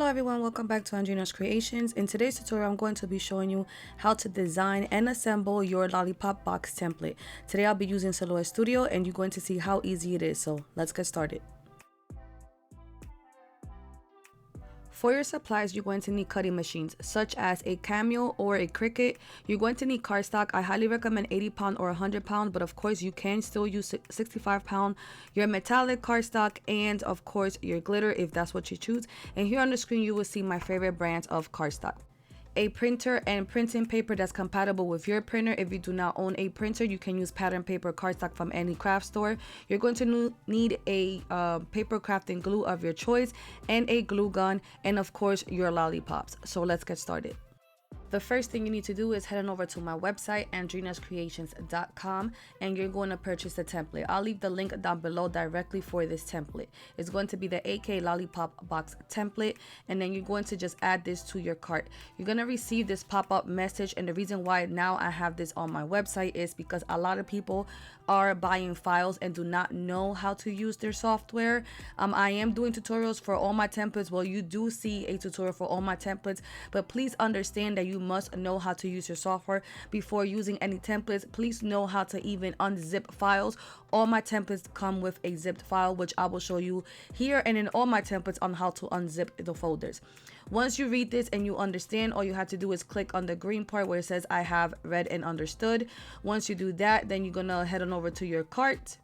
everyone, welcome back to Andrina's Creations. In today's tutorial, I'm going to be showing you how to design and assemble your Lollipop box template. Today I'll be using Silhouette Studio and you're going to see how easy it is, so let's get started. For your supplies, you're going to need cutting machines such as a Cameo or a Cricut. You're going to need cardstock. I highly recommend 80-pound or 100-pound, but of course you can still use 65-pound. Your metallic cardstock and of course your glitter if that's what you choose. And here on the screen you will see my favorite brands of cardstock. A printer and printing paper that's compatible with your printer. If you do not own a printer, you can use pattern paper cardstock from any craft store. You're going to need a paper crafting glue of your choice and a glue gun, and of course your lollipops. So let's get started. The first thing you need to do is head on over to my website, andrinaskreations.com, and you're going to purchase the template. I'll leave the link down below directly for this template. It's going to be the 8K Lollipop box template, and then you're going to just add this to your cart. You're going to receive this pop-up message, and the reason why now I have this on my website is because a lot of people are buying files and do not know how to use their software. I am doing tutorials for all my templates. Well, you do see a tutorial for all my templates, but please understand that you must know how to use your software before using any templates. Please know how to even unzip files. All my templates come with a zipped file, which I will show you here, and in all my templates on how to unzip the folders. Once you read this and you understand, all you have to do is click on the green part where it says I have read and understood. Once you do that, then you're gonna head on over to your cart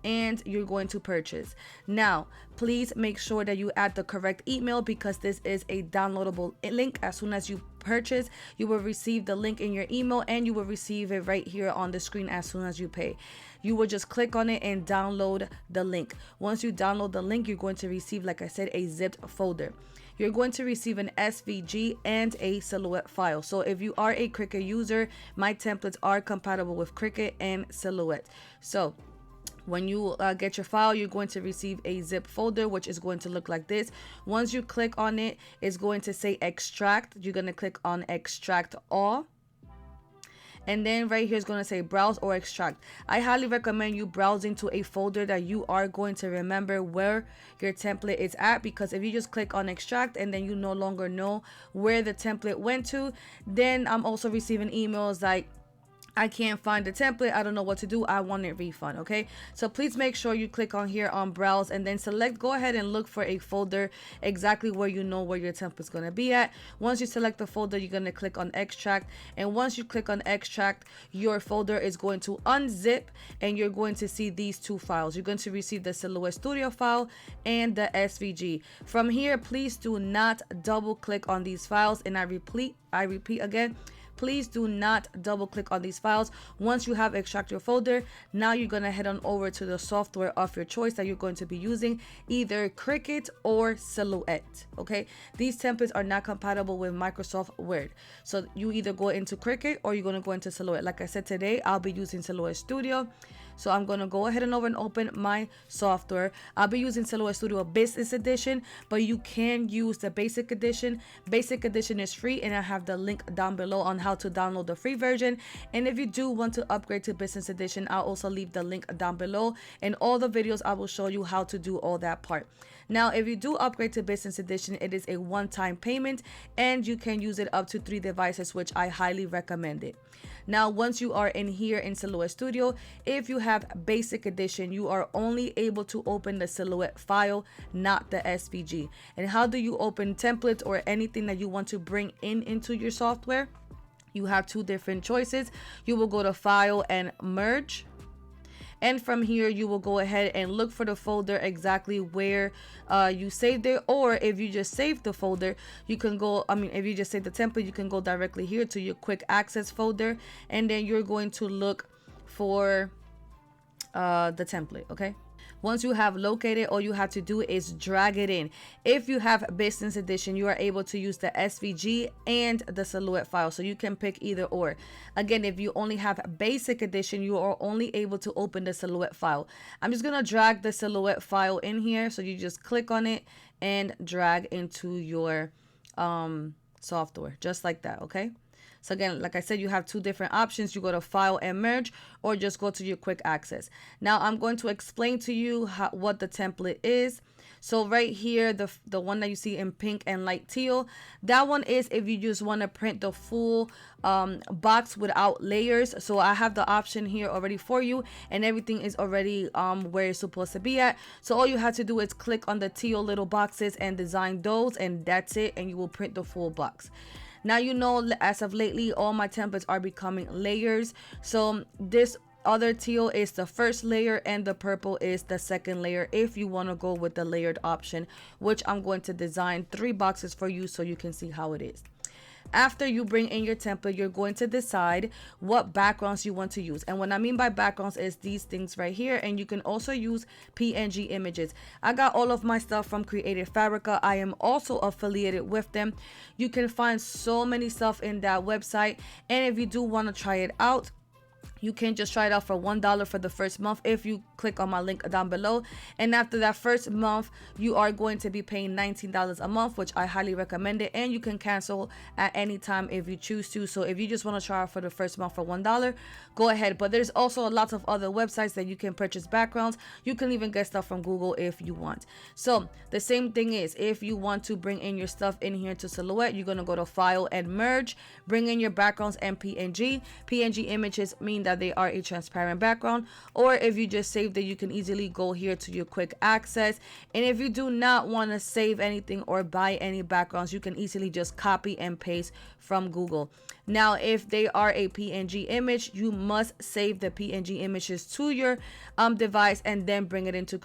and you're going to purchase. Now please make sure that you add the correct email because this is a downloadable link. As soon as you purchase, you will receive the link in your email and you will receive it right here on the screen as soon as you pay. You will just click on it and download the link. Once you download the link, you're going to receive, like I said, a zipped folder. You're going to receive an SVG and a Silhouette file. So if you are a Cricut user, my templates are compatible with Cricut and Silhouette. So when you get your file, you're going to receive a zip folder, which is going to look like this. Once you click on it, it's going to say extract. You're going to click on extract all. And then right here is going to say browse or extract. I highly recommend you browsing to a folder that you are going to remember where your template is at, because if you just click on extract and then you no longer know where the template went to, then I'm also receiving emails like, I can't find the template, I don't know what to do, I want it refund. Okay, so please make sure you click on here on browse and then select, go ahead and look for a folder exactly where you know where your template is going to be at. Once you select the folder, you're going to click on extract, and once you click on extract, your folder is going to unzip and you're going to see these two files. You're going to receive the Silhouette Studio file and the SVG. From here, please do not double click on these files, and I repeat again, please do not double click on these files. Once you have extract your folder, now you're going to head on over to the software of your choice that you're going to be using, either Cricut or Silhouette. Okay, these templates are not compatible with Microsoft Word, so you either go into Cricut or you're going to go into Silhouette. Like I said, today I'll be using Silhouette Studio, so I'm going to go ahead and open my software. I'll be using Silhouette Studio Business Edition, but you can use the Basic Edition. Basic Edition is free, and I have the link down below on how to download the free version. And if you do want to upgrade to Business Edition, I'll also leave the link down below. In all the videos, I will show you how to do all that part. Now, if you do upgrade to Business Edition, it is a one-time payment and you can use it up to 3 devices, which I highly recommend it. Now, once you are in here in Silhouette Studio, if you have Basic Edition, you are only able to open the Silhouette file, not the SVG. And how do you open templates or anything that you want to bring into your software? You have 2 different choices. You will go to File and Merge. And from here, you will go ahead and look for the folder exactly where you saved it. Or if you just saved the folder, you can go, if you just save the template, you can go directly here to your quick access folder. And then you're going to look for the template, okay? Once you have located, all you have to do is drag it in. If you have Business Edition, you are able to use the SVG and the Silhouette file, so you can pick either or. Again, if you only have Basic Edition, you are only able to open the Silhouette file. I'm just gonna drag the Silhouette file in here, so you just click on it and drag into your software, just like that. Okay, so again, like I said, you have 2 different options. You go to File and Merge, or just go to your quick access. Now I'm going to explain to you what the template is. So right here, the one that you see in pink and light teal, that one is if you just want to print the full box without layers. So I have the option here already for you, and everything is already where it's supposed to be at. So all you have to do is click on the teal little boxes and design those, and that's it, and you will print the full box. Now, you know, as of lately, all my templates are becoming layers. So this other teal is the first layer, and the purple is the second layer if you want to go with the layered option, which I'm going to design 3 boxes for you so you can see how it is. After you bring in your template, you're going to decide what backgrounds you want to use. And what I mean by backgrounds is these things right here. And you can also use PNG images. I got all of my stuff from Creative Fabrica. I am also affiliated with them. You can find so many stuff in that website. And if you do want to try it out, you can just try it out for $1 for the first month if you click on my link down below. And after that first month, you are going to be paying $19 a month, which I highly recommend it. And you can cancel at any time if you choose to. So if you just want to try it for the first month for $1, go ahead. But there's also lots of other websites that you can purchase backgrounds. You can even get stuff from Google if you want. So the same thing is, if you want to bring in your stuff in here to Silhouette, you're going to go to File and Merge, bring in your backgrounds and PNG. PNG images mean that they are a transparent background, or if you just saved it, you can easily go here to your quick access. And if you do not want to save anything or buy any backgrounds, you can easily just copy and paste from Google. Now, if they are a PNG image, you must save the PNG images to your device and then bring it into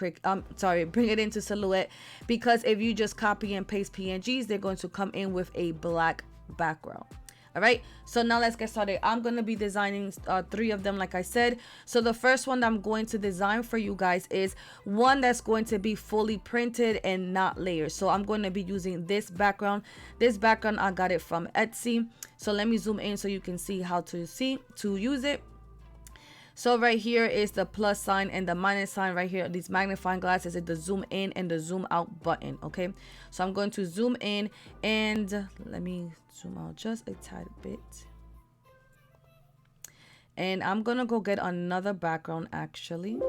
Silhouette, because if you just copy and paste PNGs, they're going to come in with a black background. All right, so now let's get started. I'm going to be designing 3 of them, like I said. So the first one that I'm going to design for you guys is one that's going to be fully printed and not layers. So I'm going to be using this background. This background, I got it from Etsy. So let me zoom in so you can see how to use it. So right here is the plus sign and the minus sign right here. These magnifying glasses is the zoom in and the zoom out button. Okay, so I'm going to zoom in, and let me zoom out just a tiny bit. And I'm gonna go get another background actually.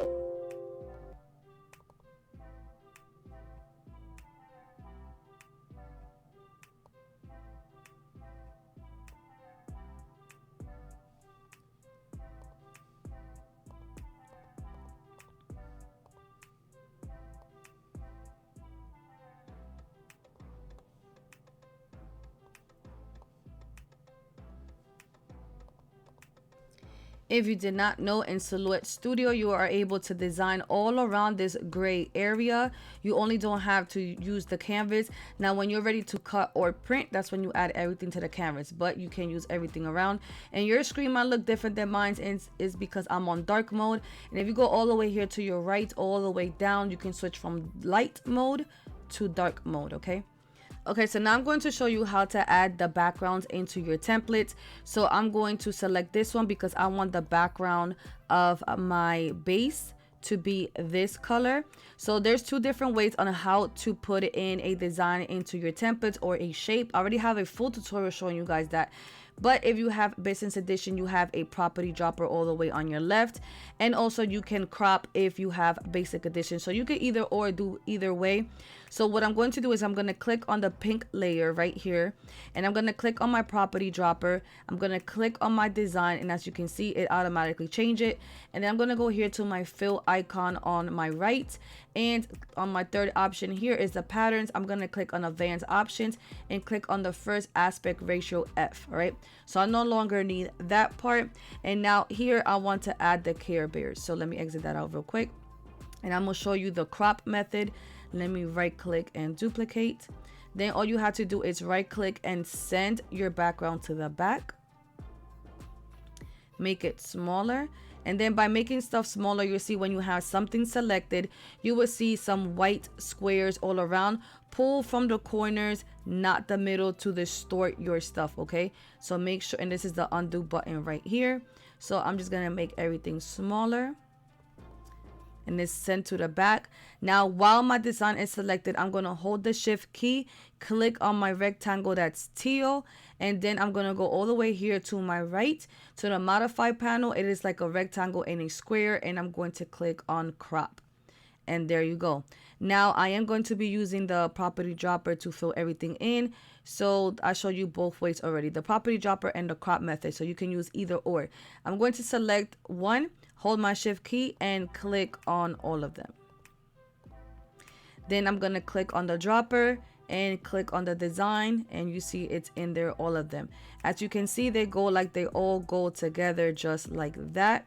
If you did not know, in Silhouette Studio, you are able to design all around this gray area. You only don't have to use the canvas. Now, when you're ready to cut or print, that's when you add everything to the canvas, but you can use everything around. And your screen might look different than mine is because I'm on dark mode. And if you go all the way here to your right, all the way down, you can switch from light mode to dark mode, okay? Okay, so now I'm going to show you how to add the backgrounds into your templates. So I'm going to select this one because I want the background of my base to be this color. So there's 2 different ways on how to put in a design into your templates or a shape. I already have a full tutorial showing you guys that. But if you have business edition, you have a property dropper all the way on your left, and also you can crop if you have basic edition. So you can either or do either way. So what I'm going to do is I'm going to click on the pink layer right here, and I'm going to click on my property dropper. I'm going to click on my design, and as you can see, it automatically changed it. And then I'm going to go here to my fill icon on my right, and on my third option here is the patterns. I'm going to click on advanced options and click on the first aspect ratio F. All right, so I no longer need that part. And now here I want to add the Care Bears. So let me exit that out real quick, and I'm going to show you the crop method. Let me right click and duplicate. Then all you have to do is right click and send your background to the back. Make it smaller. And then by making stuff smaller, you'll see when you have something selected, you will see some white squares all around. Pull from the corners, not the middle, to distort your stuff, okay? So make sure, and this is the undo button right here. So I'm just gonna make everything smaller, and it's sent to the back. Now, while my design is selected, I'm gonna hold the shift key, click on my rectangle that's teal, and then I'm gonna go all the way here to my right to the modify panel. It is like a rectangle and a square, and I'm going to click on crop. And there you go. Now I am going to be using the property dropper to fill everything in. So I showed you both ways already, the property dropper and the crop method. So you can use either or. I'm going to select one, hold my shift key and click on all of them. Then I'm going to click on the dropper and click on the design, and you see it's in there, all of them. As you can see, they go like they all go together just like that.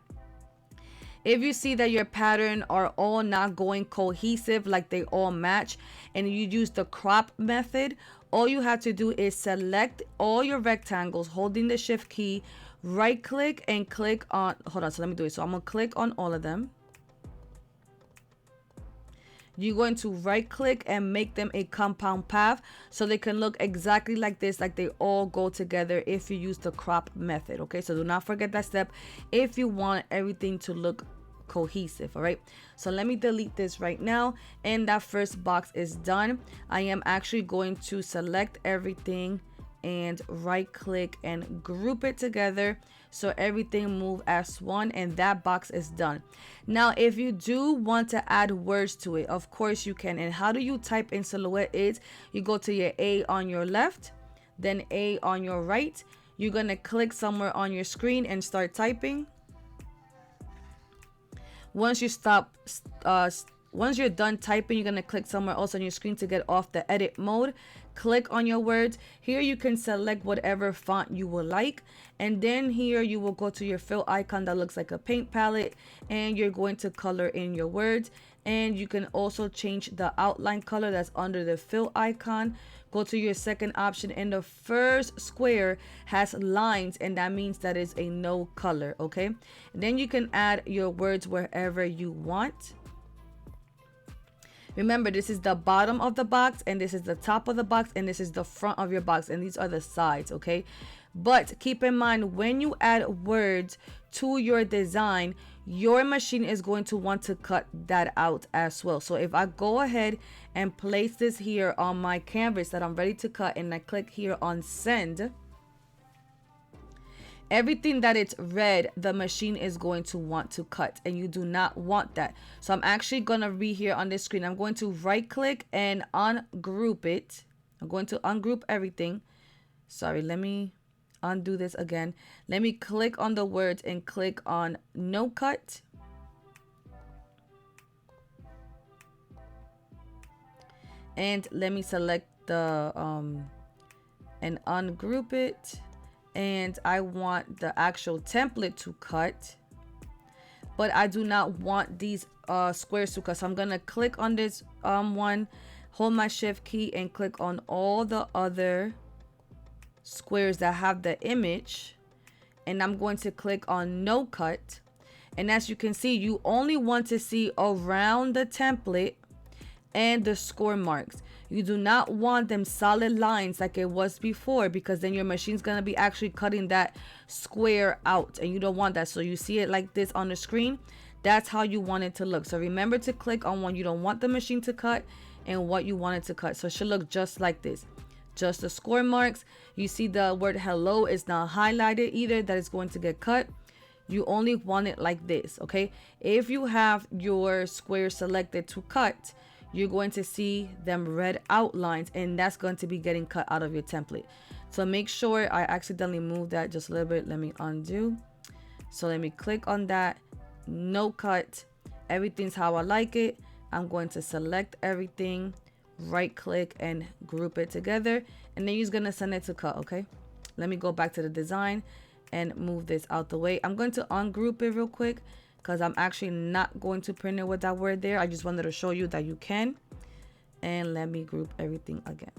If you see that your pattern are all not going cohesive, like they all match, and you use the crop method, all you have to do is select all your rectangles holding the shift key, right click and click on, hold on, so let me do it. So I'm gonna click on all of them. You're going to right click and make them a compound path so they can look exactly like this, like they all go together if you use the crop method. Okay, so do not forget that step if you want everything to look cohesive. All right, so let me delete this right now, and that first box is done. I am actually going to select everything and right click and group it together so everything move as one, and that box is done. Now if you do want to add words to it, of course you can. And how do you type in silhouette is you go to your A on your left, then A on your right. You're gonna click somewhere on your screen and start typing. Once you stop once you're done typing, you're gonna click somewhere else on your screen to get off the edit mode. Click on your words. Here you can select whatever font you would like, and then here you will go to your fill icon that looks like a paint palette, and you're going to color in your words. And you can also change the outline color that's under the fill icon. Go to your second option, and the first square has lines, and that means that is a no color. Okay, and then you can add your words wherever you want. Remember, this is the bottom of the box, and this is the top of the box, and this is the front of your box, and these are the sides. Okay, but keep in mind, when you add words to your design, your machine is going to want to cut that out as well. So if I go ahead and place this here on my canvas that I'm ready to cut, and I click here on send, everything that it's red, the machine is going to want to cut, and you do not want that. So I'm actually gonna be here on this screen. I'm going to right click and ungroup it. I'm going to ungroup everything. Sorry, let me undo this again. Let me click on the words and click on no cut. And let me select the and ungroup it. And I want the actual template to cut, but I do not want these squares to cut. So I'm gonna click on this one, hold my shift key and click on all the other squares that have the image, and I'm going to click on no cut. And as you can see, you only want to see around the template and the score marks. You do not want them solid lines like it was before, because then your machine's gonna be actually cutting that square out, and you don't want that. So you see it like this on the screen. That's how you want it to look. So remember to click on what you don't want the machine to cut and what you want it to cut. So it should look just like this, just the score marks. You see the word hello is not highlighted either, that is going to get cut. You only want it like this. Okay, if you have your square selected to cut, you're going to see them red outlines, and that's going to be getting cut out of your template. So make sure, I accidentally moved that just a little bit. Let me undo. So let me click on that, no cut. Everything's how I like it. I'm going to select everything, right click and group it together, and then you're gonna send it to cut. Okay, let me go back to the design and move this out the way. I'm going to ungroup it real quick, because I'm actually not going to print it with that word there. I just wanted to show you that you can. And let me group everything again.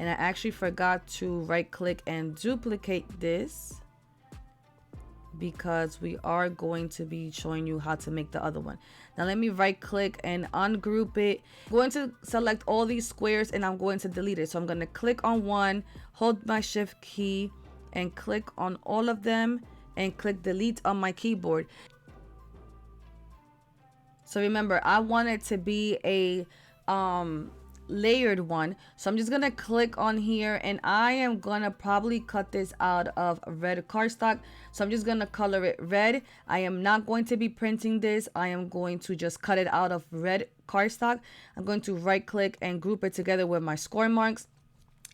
And I actually forgot to right click and duplicate this, because we are going to be showing you how to make the other one. Now let me right click and ungroup it. I'm going to select all these squares, and I'm going to delete it. So I'm going to click on one, hold my shift key and click on all of them and click delete on my keyboard. So remember, I want it to be a layered one. So I'm just gonna click on here, and I am gonna probably cut this out of red cardstock. So I'm just gonna color it red. I am not going to be printing this. I am going to just cut it out of red cardstock. I'm going to right click and group it together with my score marks.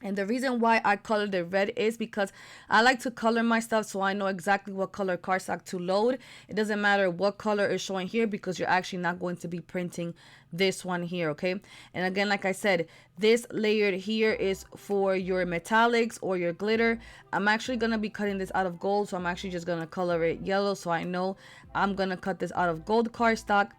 And the reason why I colored it red is because I like to color my stuff so I know exactly what color cardstock to load. It doesn't matter what color is showing here because you're actually not going to be printing this one here, okay? And again, like I said, this layered here is for your metallics or your glitter. I'm actually going to be cutting this out of gold, so I'm actually just going to color it yellow so I know I'm going to cut this out of gold cardstock.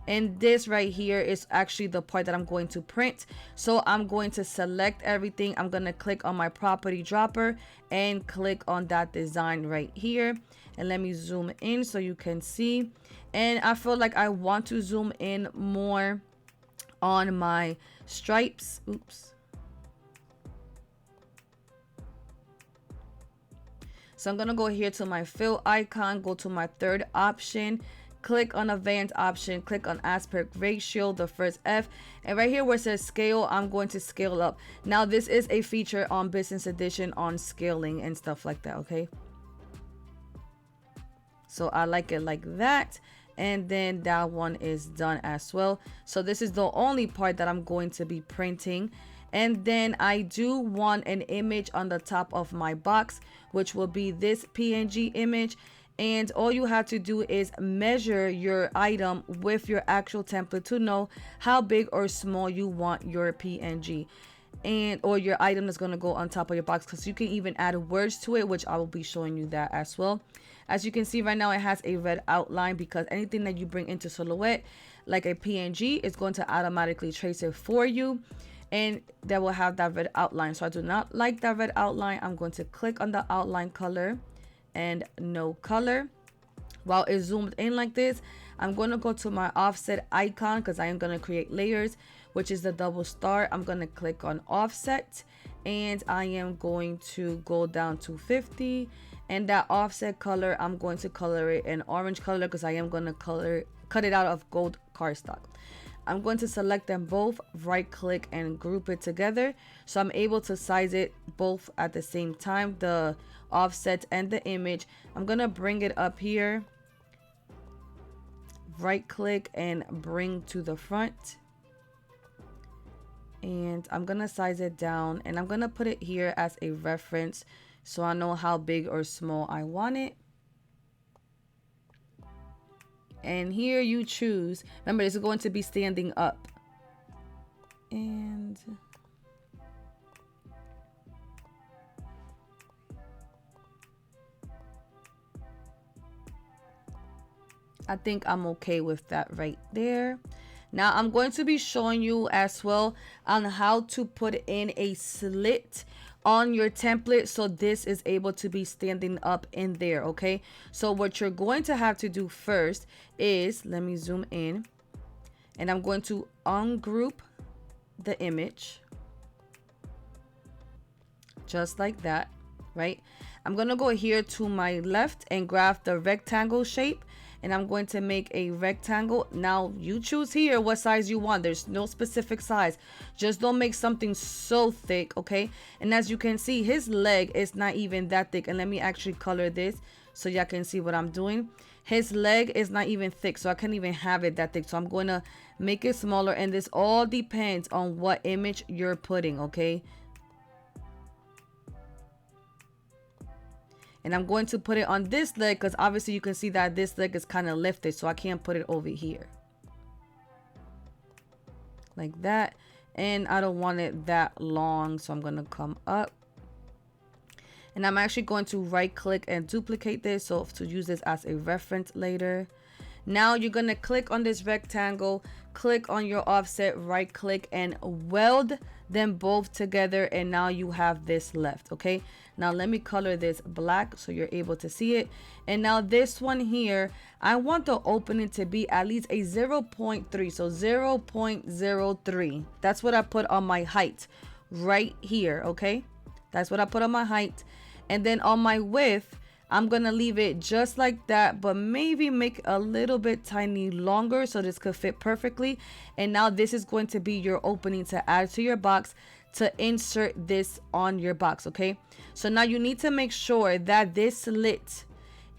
And this right here is actually the part that I'm going to print. So I'm going to select everything. I'm going to click on my property dropper and click on that design right here. And let me zoom in so you can see. And I feel like I want to zoom in more on my stripes. Oops. So I'm going to go here to my fill icon, go to my third option, click on advanced option, click on aspect ratio, the first F, and right here where it says scale, I'm going to scale up. Now this is a feature on business edition on scaling and stuff like that, okay? So I like it like that, and then that one is done as well. So this is the only part that I'm going to be printing. And then I do want an image on the top of my box, which will be this PNG image. And all you have to do is measure your item with your actual template to know how big or small you want your PNG and or your item that's going to go on top of your box, because you can even add words to it, which I will be showing you that as well. As you can see right now, it has a red outline because anything that you bring into Silhouette like a PNG is going to automatically trace it for you, and that will have that red outline. So I do not like that red outline. I'm going to click on the outline color and no color. While it's zoomed in like this, I'm going to go to my offset icon because I am going to create layers, which is the double star. I'm going to click on offset, and I am going to go down to 50, and that offset color, I'm going to color it an orange color because I am going to cut it out of gold cardstock. I'm going to select them both, right click and group it together so I'm able to size it both at the same time, the offset and the image. I'm gonna bring it up here, right click and bring to the front, and I'm gonna size it down, and I'm gonna put it here as a reference so I know how big or small I want it. And here you choose, remember this is going to be standing up, and I think I'm okay with that right there. Now I'm going to be showing you as well on how to put in a slit on your template so this is able to be standing up in there, okay? So what you're going to have to do first is, let me zoom in, and I'm going to ungroup the image just like that, right? I'm gonna go here to my left and grab the rectangle shape, and I'm going to make a rectangle. Now you choose here what size you want. There's no specific size. Just don't make something so thick, okay? And as you can see, his leg is not even that thick. And let me actually color this so y'all can see what I'm doing. His leg is not even thick, so I can't even have it that thick. So I'm going to make it smaller, and this all depends on what image you're putting, okay? And I'm going to put it on this leg because obviously you can see that this leg is kind of lifted, so I can't put it over here like that. And I don't want it that long, so I'm going to come up, and I'm actually going to right click and duplicate this so to use this as a reference later. Now you're going to click on this rectangle, click on your offset, right click and weld them both together, and now you have this left, okay? Now let me color this black so you're able to see it. And now this one here, I want the opening to be at least a 0.3, so 0.03. That's what I put on my height right here, okay? That's what I put on my height. And then on my width, I'm gonna leave it just like that, but maybe make a little bit tiny longer so this could fit perfectly. And now this is going to be your opening to add to your box, to insert this on your box. Okay, so now you need to make sure that this slit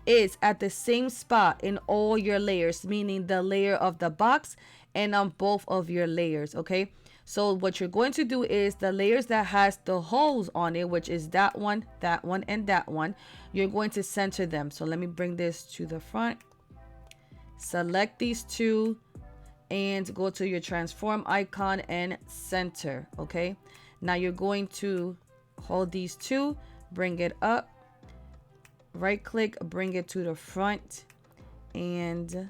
is at the same spot in all your layers, meaning the layer of the box and on both of your layers. Okay, so what you're going to do is the layers that has the holes on it, which is that one, and that one, you're going to center them. So let me bring this to the front, select these two, and go to your transform icon and center. Okay, now you're going to hold these two, bring it up, right click, bring it to the front, and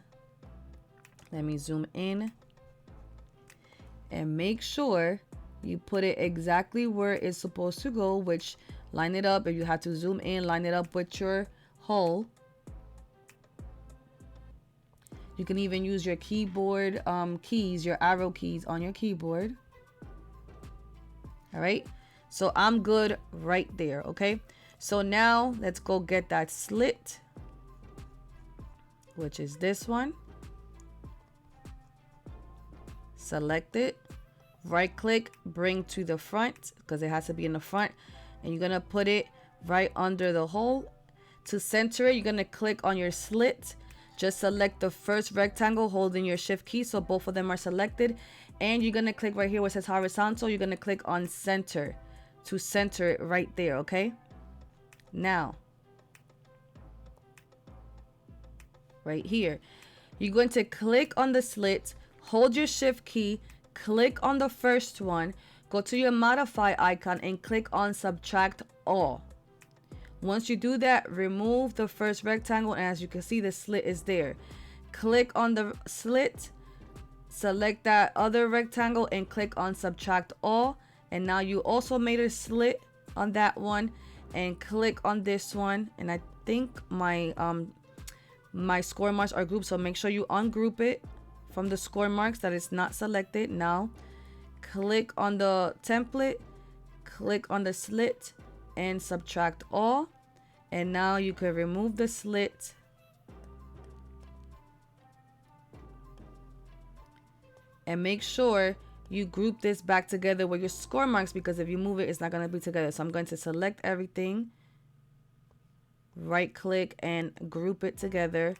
let me zoom in and make sure you put it exactly where it's supposed to go, which line it up. If you have to zoom in, line it up with your hole. You can even use your keyboard keys, your arrow keys on your keyboard. All right, so I'm good right there. Okay, so now let's go get that slit, which is this one. Select it, right click, bring to the front, because it has to be in the front, and you're gonna put it right under the hole. To center it, you're gonna click on your slit, just select the first rectangle holding your shift key so both of them are selected, and you're gonna click right here where it says horizontal. You're gonna click on center to center it right there. Okay, now right here you're going to click on the slit, hold your shift key, click on the first one, go to your modify icon and click on subtract all. Once you do that, remove the first rectangle, and as you can see, the slit is there. Click on the slit, select that other rectangle and click on subtract all, and now you also made a slit on that one, and click on this one. And I think my my score marks are grouped, so make sure you ungroup it from the score marks that is not selected. Now click on the template, click on the slit and subtract all, and now you can remove the slit and make sure you group this back together with your score marks, because if you move it, it's not going to be together. So I'm going to select everything, right click and group it together,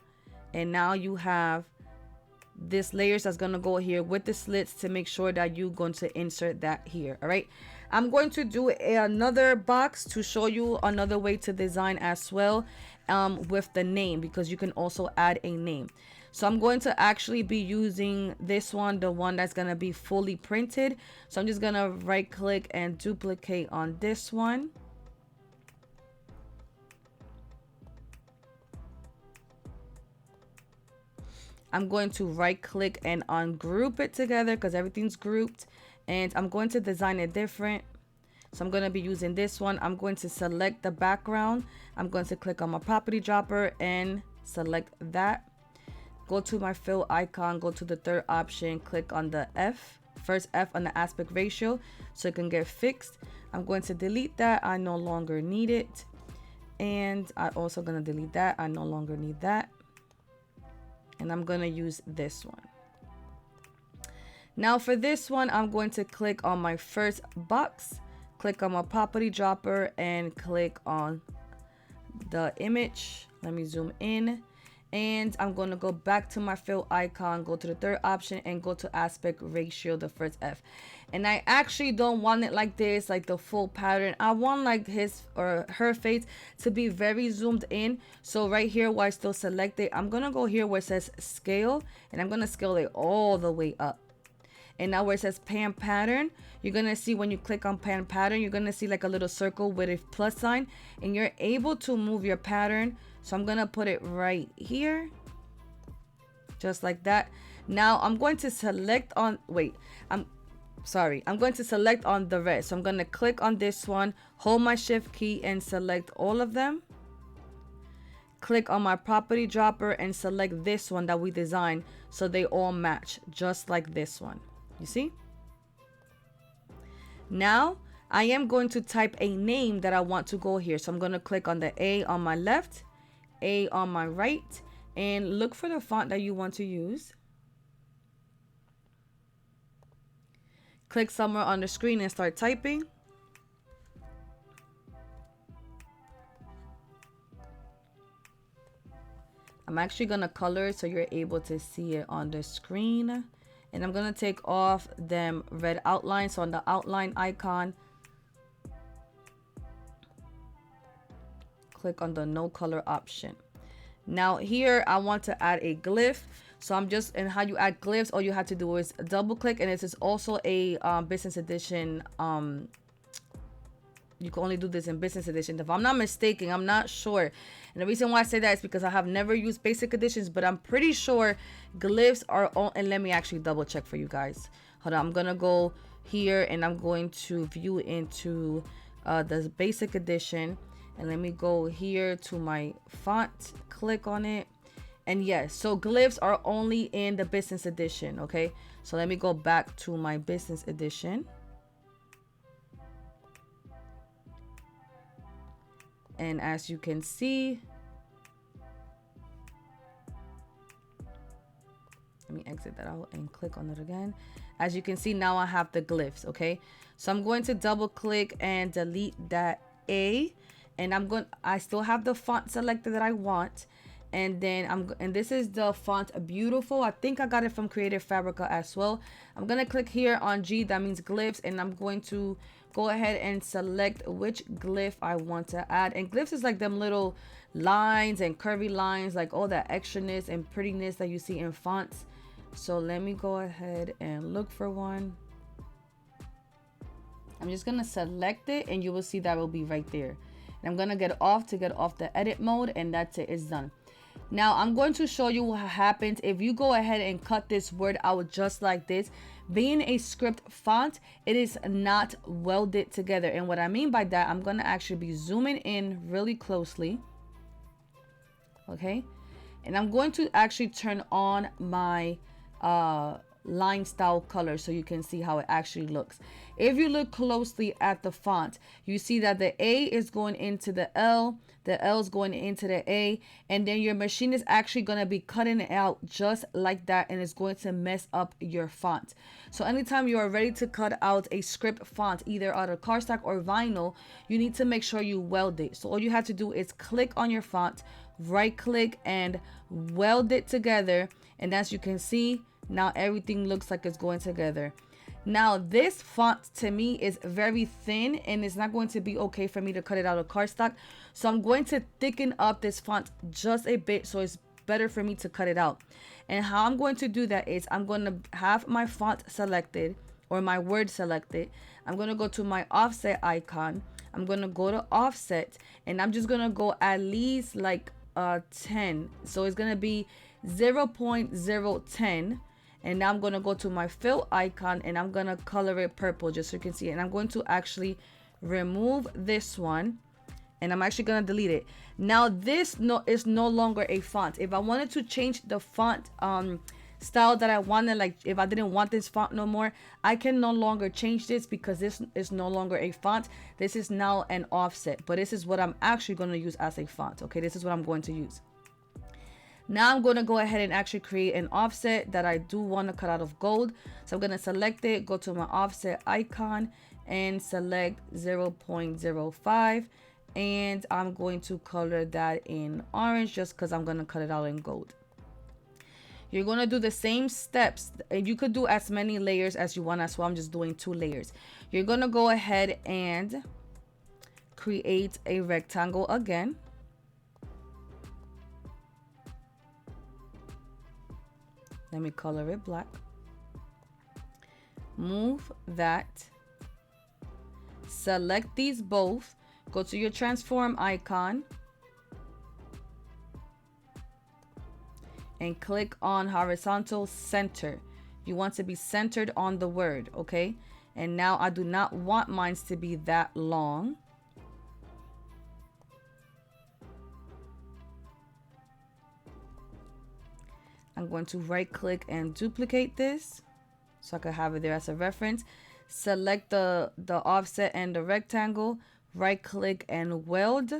and now you have this layers that's going to go here with the slits to make sure that you're going to insert that here. All right, I'm going to do another box to show you another way to design as well, with the name, because you can also add a name. So I'm going to actually be using this one, the one that's going to be fully printed. So I'm just going to right click and duplicate on this one. I'm going to right click and ungroup it together because everything's grouped, and I'm going to design it different. So I'm going to be using this one. I'm going to select the background. I'm going to click on my property dropper and select that. Go to my fill icon, go to the third option, click on the first F on the aspect ratio so it can get fixed. I'm going to delete that. I no longer need it. And I'm also going to delete that. I no longer need that. And I'm going to use this one. Now for this one, I'm going to click on my first box, click on my property dropper and click on the image. Let me zoom in. And I'm going to go back to my fill icon, go to the third option and go to aspect ratio, the first F. And I actually don't want it like this, like the full pattern. I want like his or her face to be very zoomed in. So right here where I still select it, I'm going to go here where it says scale, and I'm going to scale it all the way up. And now where it says pan pattern, you're going to see when you click on pan pattern, you're going to see like a little circle with a plus sign, and you're able to move your pattern. So I'm going to put it right here, just like that. Now I'm going to select on, I'm going to select on the rest. So I'm going to click on this one, hold my shift key and select all of them. Click on my property dropper and select this one that we designed so they all match, just like this one. You see? Now I am going to type a name that I want to go here. So I'm going to click on the A on my left A on my right, and look for the font that you want to use. Click somewhere on the screen and start typing. I'm actually going to color it so you're able to see it on the screen. And I'm going to take off them red outlines. So on the outline icon, click on the no color option. Now here I want to add a glyph. So I'm just, and how you add glyphs, all you have to do is double click, and this is also a business edition. You can only do this in business edition if I'm not mistaken. I'm not sure, and the reason why I say that is because I have never used basic editions, but I'm pretty sure glyphs are on. And let me actually double check for you guys. Hold on, I'm gonna go here and I'm going to view into the basic edition, and let me go here to my font, click on it, and yes, so glyphs are only in the business edition. Okay, so let me go back to my business edition. And as you can see, let me exit that out and click on it again. As you can see, now I have the glyphs. Okay, so I'm going to double click and delete that A, and I still have the font selected that I want. And then and this is the font Beautiful. I think I got it from Creative Fabrica as well. I'm gonna click here on G, that means glyphs, and I'm going to go ahead and select which glyph I want to add. And glyphs is like them little lines and curvy lines, like all that extraness and prettiness that you see in fonts. So let me go ahead and look for one. I'm just gonna select it, and you will see that will be right there. And I'm gonna get off the edit mode, and that's it, it's done. Now I'm going to show you what happens if you go ahead and cut this word out just like this. Being a script font, it is not welded together. And what I mean by that, I'm going to actually be zooming in really closely. Okay. And I'm going to actually turn on my line style color so you can see how it actually looks. If you look closely at the font, you see that the A is going into the L is going into the A, and then your machine is actually going to be cutting it out just like that, and it's going to mess up your font. So anytime you are ready to cut out a script font, either out of cardstock or vinyl, you need to make sure you weld it. So all you have to do is click on your font, right click, and weld it together. And as you can see, now everything looks like it's going together. Now this font to me is very thin, and it's not going to be okay for me to cut it out of cardstock. So I'm going to thicken up this font just a bit so it's better for me to cut it out. And how I'm going to do that is I'm going to have my font selected, or my word selected. I'm going to go to my offset icon. I'm going to go to offset, and I'm just going to go at least like 10. So it's going to be 0.010. And now I'm going to go to my fill icon, and I'm going to color it purple just so you can see it. And I'm going to actually remove this one, and I'm actually going to delete it. Now this is no longer a font. If I wanted to change the font style that I wanted, like if I didn't want this font no more, I can no longer change this because this is no longer a font. This is now an offset, but this is what I'm actually going to use as a font. Okay, this is what I'm going to use. Now I'm going to go ahead and actually create an offset that I do want to cut out of gold. So I'm going to select it, go to my offset icon, and select 0.05. And I'm going to color that in orange just because I'm going to cut it out in gold. You're going to do the same steps, and you could do as many layers as you want as well. I'm just doing 2 layers. You're going to go ahead and create a rectangle again. Let me color it black. Move that. Select these both. Go to your transform icon. And click on horizontal center. You want to be centered on the word, okay? And now I do not want mine to be that long. I'm going to right click and duplicate this so I can have it there as a reference. Select the offset and the rectangle, right click and weld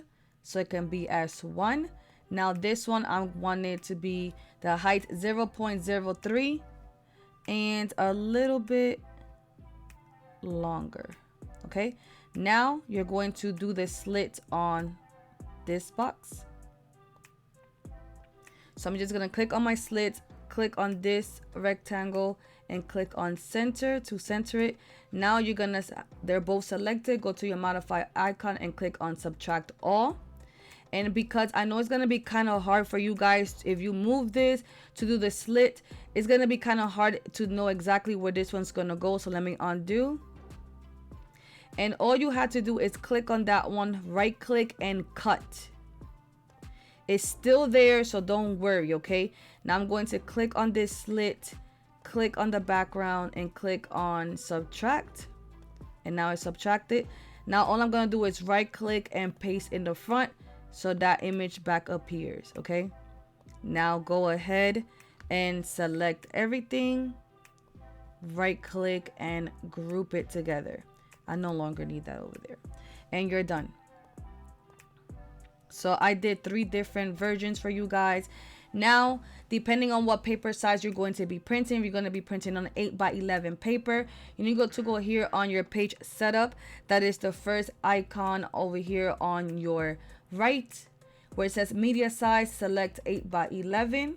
so it can be as one. Now this one, I want it to be the height 0.03 and a little bit longer. Okay, now you're going to do the slit on this box. So I'm just gonna click on my slit, click on this rectangle, and click on center to center it. Now you're gonna, they're both selected, go to your modify icon and click on subtract all. And because I know it's gonna be kind of hard for you guys, if you move this to do the slit, it's gonna be kind of hard to know exactly where this one's gonna go. So let me undo. And all you have to do is click on that one, right click and cut. It's still there, so don't worry, okay? Now I'm going to click on this slit, click on the background and click on subtract. And now it's subtracted. Now all I'm gonna do is right click and paste in the front so that image back appears, okay? Now go ahead and select everything, right click and group it together. I no longer need that over there. And you're done. So I did 3 different versions for you guys. Now, depending on what paper size you're going to be printing, you're going to be printing on 8x11 paper. You need to go here on your page setup. That is the first icon over here on your right, where it says media size, select 8x11.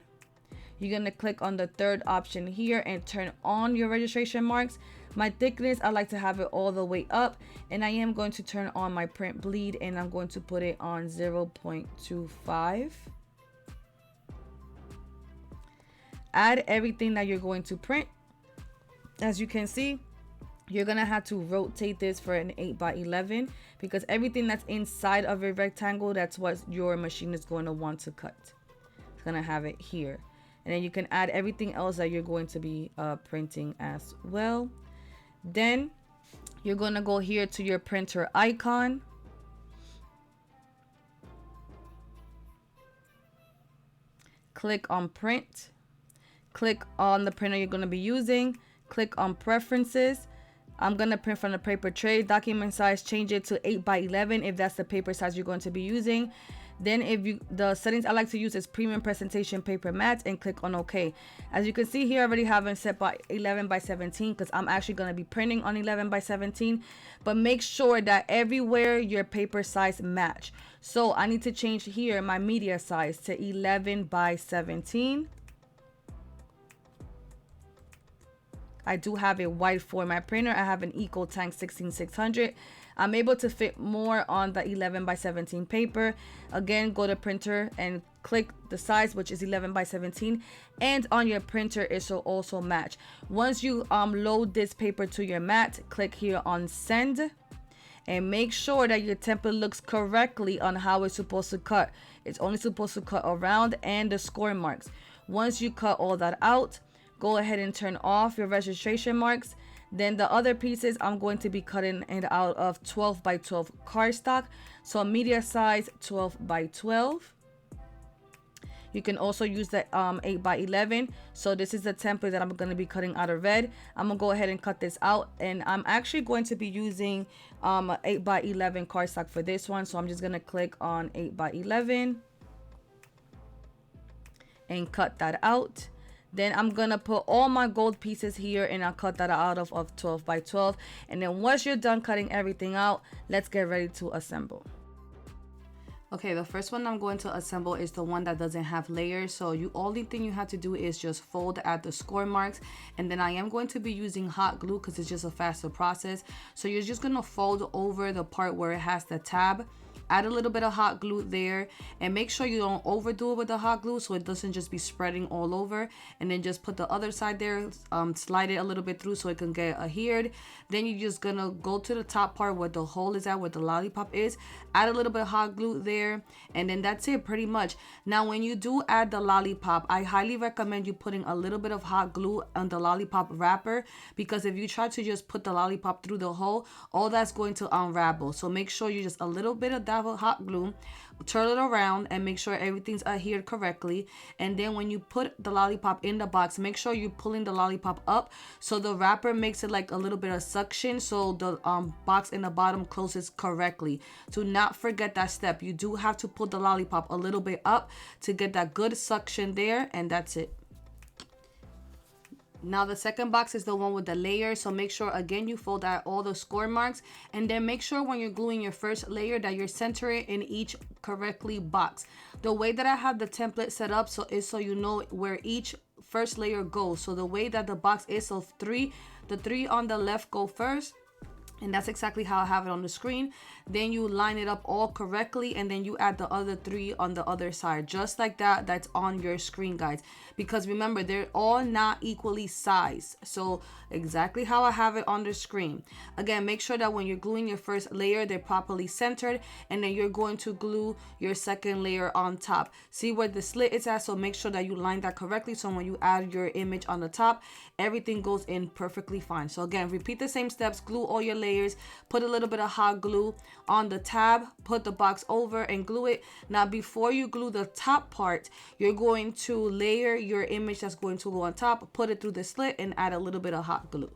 You're going to click on the third option here and turn on your registration marks. My thickness, I like to have it all the way up, and I am going to turn on my print bleed, and I'm going to put it on 0.25. Add everything that you're going to print. As you can see, you're gonna have to rotate this for an 8x11 because everything that's inside of a rectangle, that's what your machine is going to want to cut. It's gonna have it here, and then you can add everything else that you're going to be printing as well. Then you're gonna go here to your printer icon. Click on print. Click on the printer you're going to be using. Click on preferences. I'm going to print from the paper tray. Document size, change it to 8x11 if that's the paper size you're going to be using. Then the settings I like to use is premium presentation paper matte, and click on OK. As you can see here, I already have it set by 11x17 because I'm actually going to be printing on 11x17. But make sure that everywhere your paper size match. So I need to change here my media size to 11x17. I do have a wide format printer. I have an EcoTank 16600. I'm able to fit more on the 11x17 paper. Again, go to printer and click the size, which is 11x17, and on your printer it shall also match. Once you load this paper to your mat, click here on send, and make sure that your template looks correctly on how it's supposed to cut. It's only supposed to cut around and the score marks. Once you cut all that out, go ahead and turn off your registration marks. Then the other pieces, I'm going to be cutting it out of 12x12 cardstock. So media size 12x12. You can also use the 8x11. So this is the template that I'm going to be cutting out of red. I'm going to go ahead and cut this out. And I'm actually going to be using 8x11 cardstock for this one. So I'm just going to click on 8x11 and cut that out. Then I'm gonna put all my gold pieces here, and I'll cut that out of 12x12. And then once you're done cutting everything out, let's get ready to assemble. Okay, the first one I'm going to assemble is the one that doesn't have layers. So only thing you have to do is just fold at the score marks. And then I am going to be using hot glue because it's just a faster process. So you're just gonna fold over the part where it has the tab. Add a little bit of hot glue there, and make sure you don't overdo it with the hot glue so it doesn't just be spreading all over. And then just put the other side there, slide it a little bit through so it can get adhered. Then you're just gonna go to the top part where the hole is at, where the lollipop is. Add a little bit of hot glue there, and then that's it pretty much. Now when you do add the lollipop, I highly recommend you putting a little bit of hot glue on the lollipop wrapper, because if you try to just put the lollipop through the hole, all that's going to unravel. So make sure you just a little bit of that have a hot glue, turn it around and make sure everything's adhered correctly. And then when you put the lollipop in the box, make sure you're pulling the lollipop up so the wrapper makes it like a little bit of suction, so the box in the bottom closes correctly. Do not forget that step. You do have to pull the lollipop a little bit up to get that good suction there, and that's it. Now the second box is the one with the layer, so make sure again you fold out all the score marks, and then make sure when you're gluing your first layer that you're centering in each correctly box. The way that I have the template set up so you know where each first layer goes. So the way that the box is, so the three on the left go first, and that's exactly how I have it on the screen. Then you line it up all correctly, and then you add the other 3 on the other side, just like that. That's on your screen, guys, because remember, they're all not equally sized. So exactly how I have it on the screen. Again, make sure that when you're gluing your first layer, they're properly centered, and then you're going to glue your second layer on top. See where the slit is at, so make sure that you line that correctly, so when you add your image on the top, everything goes in perfectly fine. So again, repeat the same steps, glue all your layers, put a little bit of hot glue on the tab, put the box over and glue it. Now before you glue the top part, you're going to layer your image that's going to go on top, put it through the slit, and add a little bit of hot glue.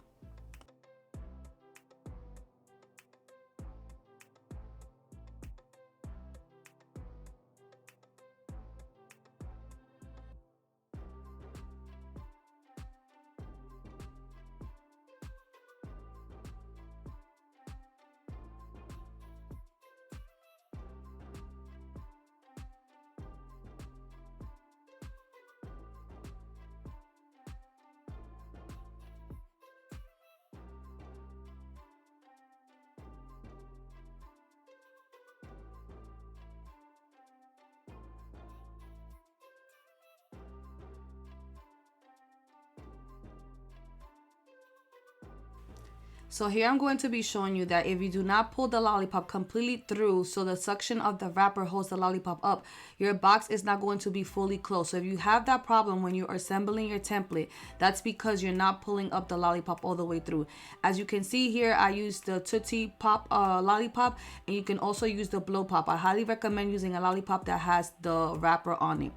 So here I'm going to be showing you that if you do not pull the lollipop completely through, so the suction of the wrapper holds the lollipop up, your box is not going to be fully closed. So if you have that problem when you're assembling your template, that's because you're not pulling up the lollipop all the way through. As you can see here, I use the Tootsie Pop lollipop, and you can also use the Blow Pop. I highly recommend using a lollipop that has the wrapper on it.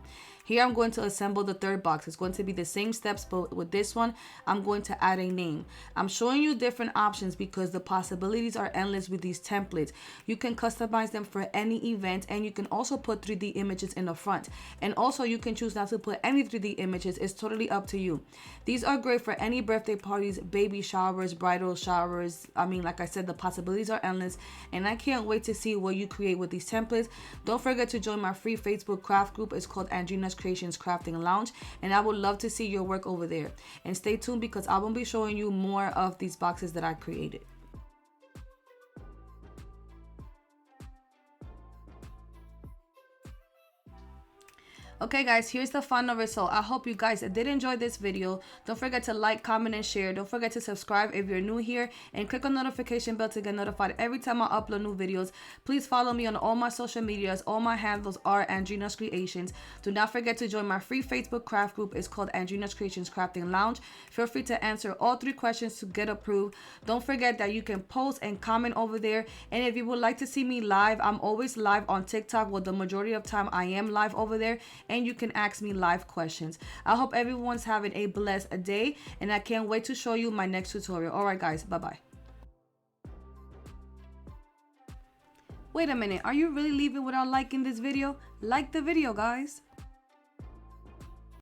Here I'm going to assemble the third box. It's going to be the same steps, but with this one, I'm going to add a name. I'm showing you different options because the possibilities are endless with these templates. You can customize them for any event, and you can also put 3D images in the front. And also you can choose not to put any 3D images. It's totally up to you. These are great for any birthday parties, baby showers, bridal showers. I mean, like I said, the possibilities are endless, and I can't wait to see what you create with these templates. Don't forget to join my free Facebook craft group. It's called Andrina's Creations Crafting Lounge, and I would love to see your work over there. And stay tuned because I will be showing you more of these boxes that I created. Okay guys, here's the final result. I hope you guys did enjoy this video. Don't forget to like, comment, and share. Don't forget to subscribe if you're new here, and click on the notification bell to get notified every time I upload new videos. Please follow me on all my social medias. All my handles are Andrina's Creations. Do not forget to join my free Facebook craft group. It's called Andrina's Creations Crafting Lounge. Feel free to answer all 3 questions to get approved. Don't forget that you can post and comment over there. And if you would like to see me live, I'm always live on TikTok. Well, the majority of time I am live over there, and you can ask me live questions. I hope everyone's having a blessed day, and I can't wait to show you my next tutorial. All right guys, bye bye. Wait a minute, are you really leaving without liking this video? Like the video, guys.